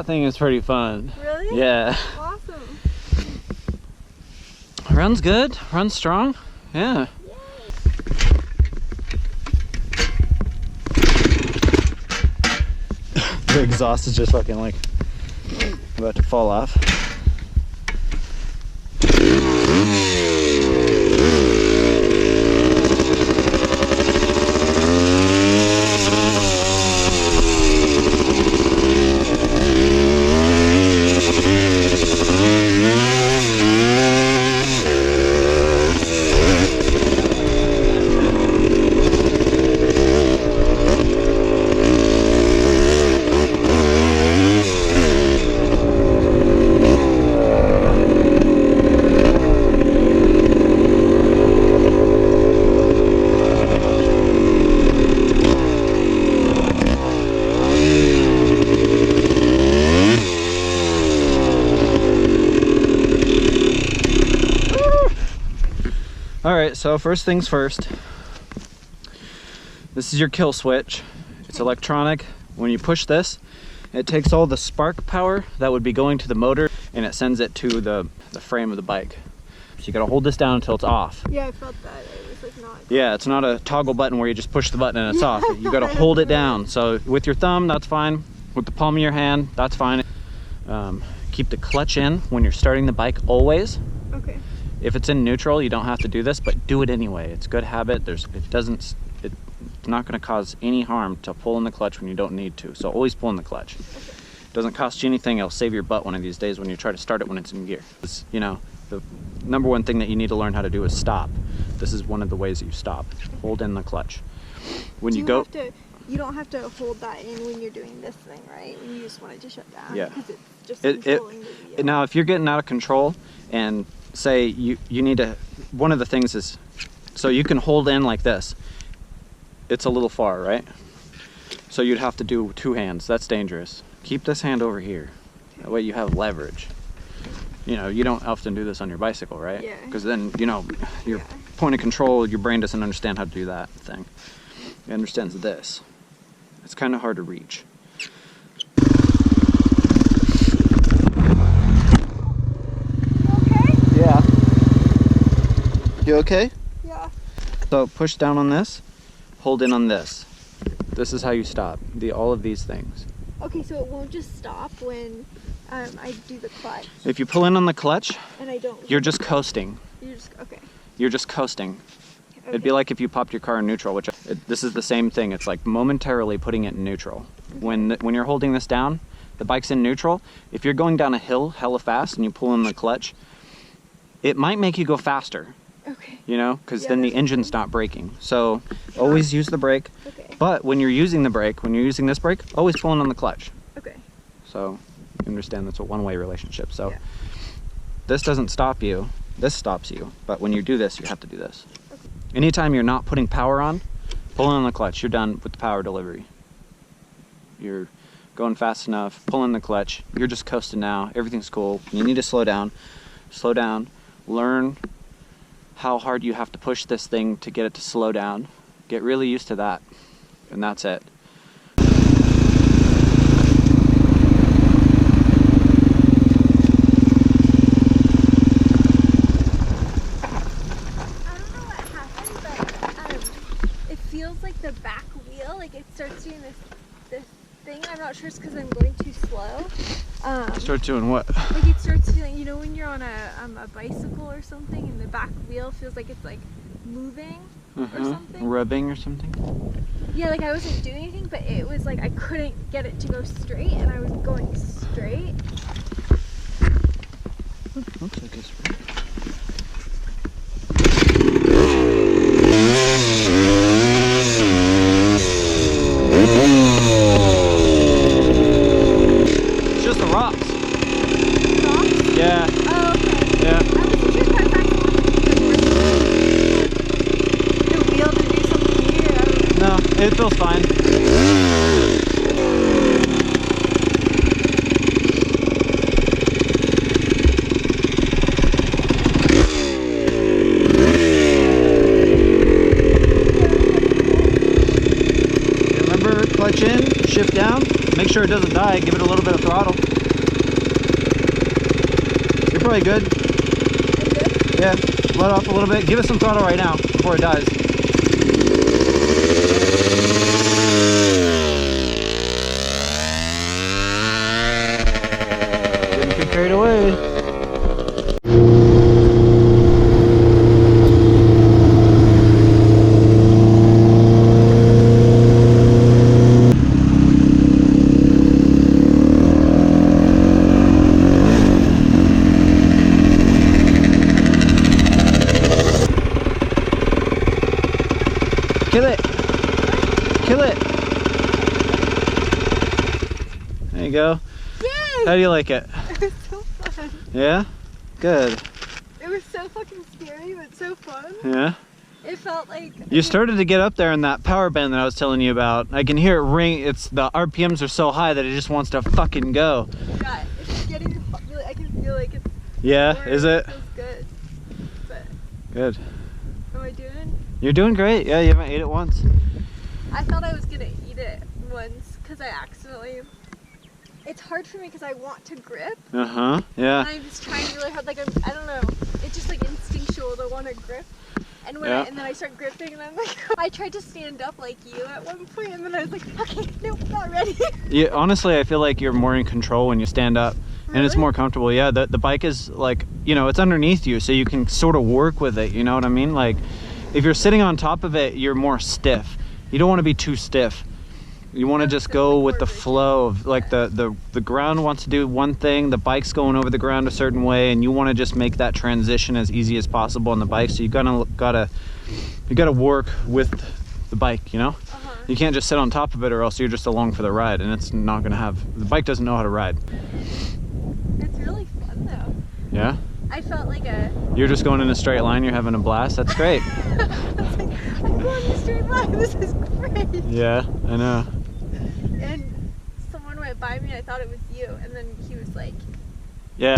That thing is pretty fun. Really? Yeah. Awesome. Runs good, runs strong. Yeah. The exhaust is just fucking like about to fall off. Alright, so first things first. This is your kill switch. It's electronic. When you push this, it takes all the spark power that would be going to the motor and it sends it to the frame of the bike. So you gotta hold this down until it's off. Yeah, I felt that. It was like not. Yeah, it's not a toggle button where you just push the button and it's off. You gotta hold it down. So with your thumb, that's fine. With the palm of your hand, that's fine. Keep the clutch in when you're starting the bike always. Okay. If it's in neutral, you don't have to do this, but do it anyway. It's good habit. It's not going to cause any harm to pull in the clutch when you don't need to. So always pull in the clutch. Okay. It doesn't cost you anything. It'll save your butt one of these days when you try to start it when it's in gear. It's, you know, the number one thing that you need to learn how to do is stop. This is one of the ways that you stop. Hold in the clutch. When you go, you don't have to hold that in when you're doing this thing, right? When you just want it to shut down. Yeah. Because it's just controlling the wheel. Now, if you're getting out of control and say you need to, one of the things is, so you can hold in like this. It's a little far, right? So you'd have to do two hands. That's dangerous. Keep this hand over here. That way you have leverage. You know, you don't often do this on your bicycle, right? Yeah. Because then, you know, your point of control, your brain doesn't understand how to do that thing. It understands this. It's kind of hard to reach. Yeah. You okay? Yeah. So push down on this, hold in on this. This is how you stop. All of these things. Okay, so it won't just stop when I do the clutch. If you pull in on the clutch, and I don't. You're just coasting. Okay. You're just coasting. Okay. It'd be like if you popped your car in neutral, which this is the same thing. It's like momentarily putting it in neutral. Okay. When you're holding this down, the bike's in neutral. If you're going down a hill hella fast and you pull in the clutch, it might make you go faster. Okay. You know, because then the engine's not braking. So always use the brake. Okay. But when you're using the brake, when you're using this brake, always pulling on the clutch. Okay. So you understand that's a one-way relationship. So this doesn't stop you. This stops you. But when you do this, you have to do this. Okay. Anytime you're not putting power on, pulling on the clutch, you're done with the power delivery. You're going fast enough, pulling the clutch. You're just coasting now. Everything's cool. You need to slow down. Slow down. Learn how hard you have to push this thing to get it to slow down. Get really used to that, and that's it. I don't know what happened, but it feels like the back wheel, like it starts doing this thing. I'm not sure it's because I'm going too slow. Start doing what? Like it starts feeling, you know, when you're on a bicycle or something and the back wheel feels like it's like moving or something. Rubbing or something? Yeah, like I wasn't doing anything, but it was like I couldn't get it to go straight and I was going straight. Looks like it's right. It's just the rocks. Rocks? Yeah. Oh, okay. Yeah. I was just quite back the wheel to do something weird. No, it feels fine. Remember, clutch in, shift down. Make sure it doesn't die, give it a little bit of throttle. You're probably good. I'm good? Yeah, let off a little bit. Give it some throttle right now before it dies. Getting too carried away. Kill it! Kill it! There you go. Yay! How do you like it? It was so fun. Yeah? Good. It was so fucking scary, but so fun. Yeah? It felt like... You started to get up there in that power band that I was telling you about. I can hear it ring. It's the RPMs are so high that it just wants to fucking go. Yeah, it's getting... I can feel like it's... Yeah? more, Is it? feels good. But, Good. am I doing? You're doing great. Yeah, you haven't ate it once. I thought I was gonna eat it once because I accidentally. It's hard for me because I want to grip. Uh-huh. Yeah. And I'm just trying really hard. Like I don't know. It's just like instinctual to want to grip. And when Yeah. and then I start gripping and I'm like, I tried to stand up like you at one point and then I was like, okay, nope, not ready. Yeah, honestly, I feel like you're more in control when you stand up. And it's Really? more comfortable. Yeah, the bike is like, you know, it's underneath you, so you can sort of work with it, you know what I mean? Like, if you're sitting on top of it, you're more stiff. You don't want to be too stiff. You want to just go with the flow of, like, the ground wants to do one thing, the bike's going over the ground a certain way, and you want to just make that transition as easy as possible on the bike, so you gotta work with the bike, you know? Uh-huh. You can't just sit on top of it or else you're just along for the ride, and it's not gonna have, the bike doesn't know how to ride. It's really fun though. Yeah? I felt like a. You're just going in a straight line, you're having a blast, that's great. I was like, I'm going in a straight line. This is great. Yeah, I know. And someone went by me. I thought it was you, and then he was like, Yeah.